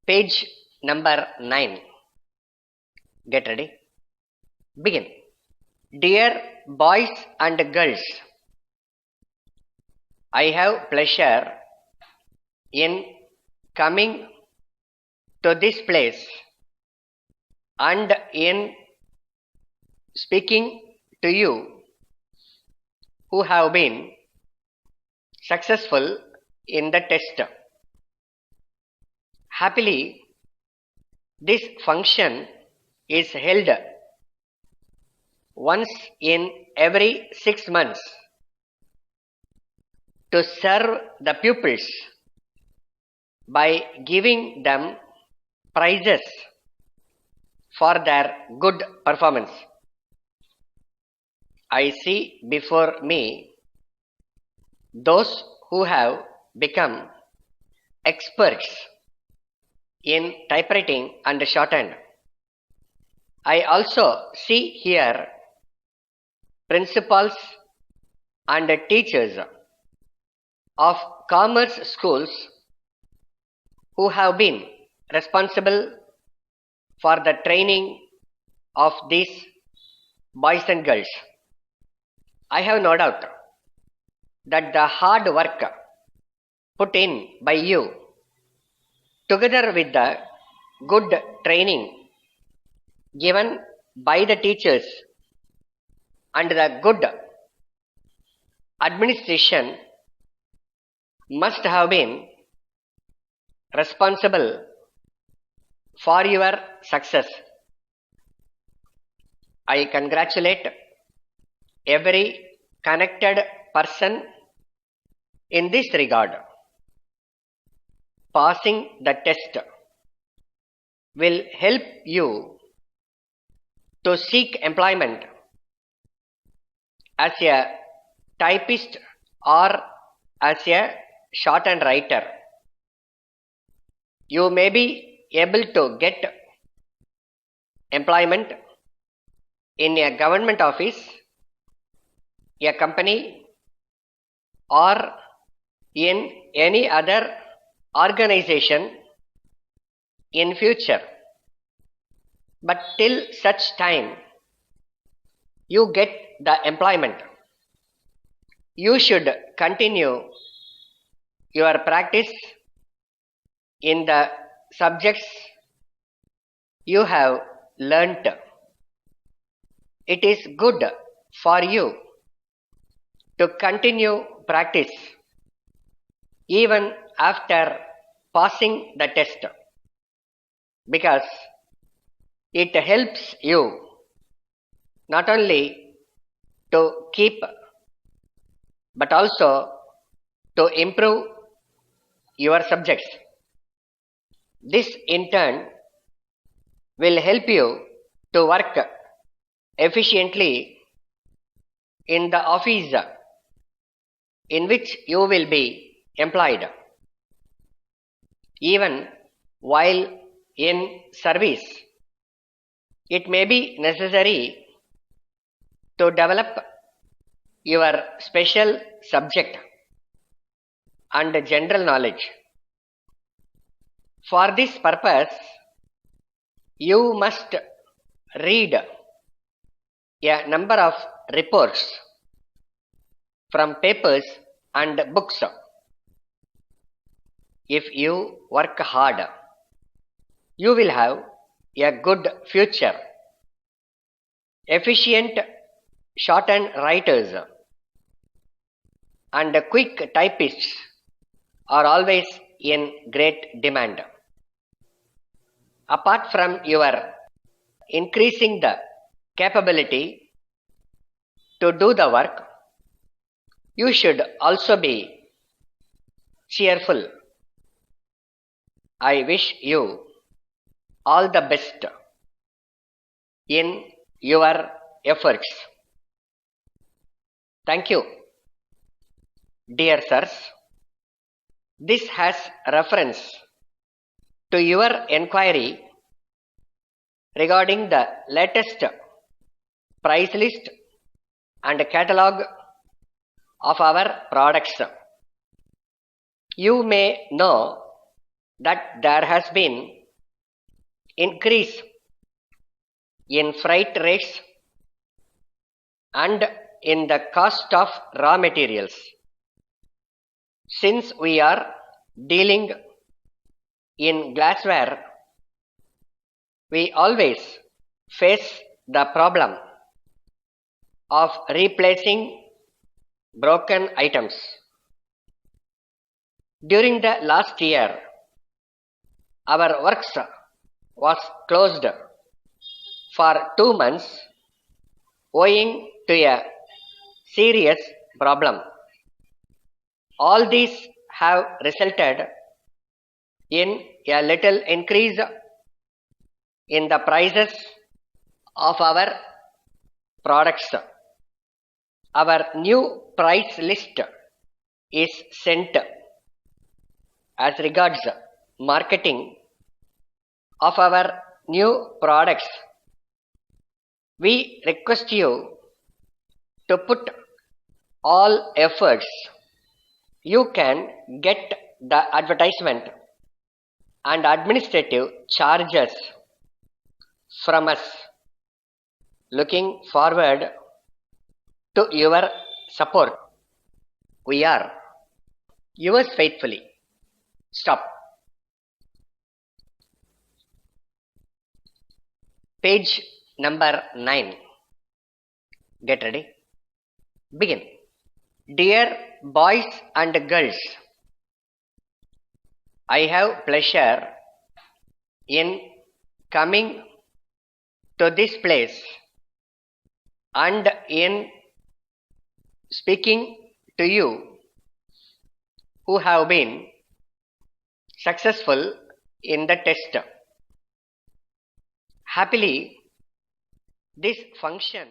Page number 9. Get ready. Begin. Dear boys and girls, I have pleasure in coming to this place and in speaking to you who have been successful in the test. Happily, this function is held once in every 6 months to serve the pupils by giving them prizes for their good performance. I see before me those who have become experts in typewriting and shorthand. I also see here principals and teachers of commerce schools who have been responsible for the training of these boys and girls. I have no doubt that the hard work put in by you, together with the good training given by the teachers and the good administration, must have been responsible for your success. I congratulate every connected person in this regard. Passing the test will help you to seek employment as a typist or as a shorthand writer. You may be able to get employment in a government office, a company, or in any other organization in future. But till such time you get the employment, you should continue your practice in the subjects you have learnt. It is good for you to continue practice even after passing the test, because it helps you not only to keep but also to improve your subjects. This in turn will help you to work efficiently in the office in which you will be employed. Even while in service, it may be necessary to develop your special subject and general knowledge. For this purpose, you must read a number of reports from papers and books. If you work hard, you will have a good future. Efficient shorthand writers and quick typists are always in great demand. Apart from your increasing the capability to do the work, you should also be cheerful. I wish you all the best in your efforts. Thank you. Dear sirs, this has reference to your enquiry regarding the latest price list and catalogue of our products. You may know that there has been increase in freight rates and in the cost of raw materials. Since we are dealing in glassware, we always face the problem of replacing broken items. During the last year, our works was closed for 2 months owing to a serious problem. All these have resulted in a little increase in the prices of our products. Our new price list is sent. As regards marketing of our new products, we request you to put all efforts you can get the advertisement and administrative charges from us. Looking forward to your support. We are yours faithfully. Stop. Page number 9. Get ready. Begin. Dear boys and girls, I have pleasure in coming to this place and in speaking to you who have been successful in the test. Happily, this function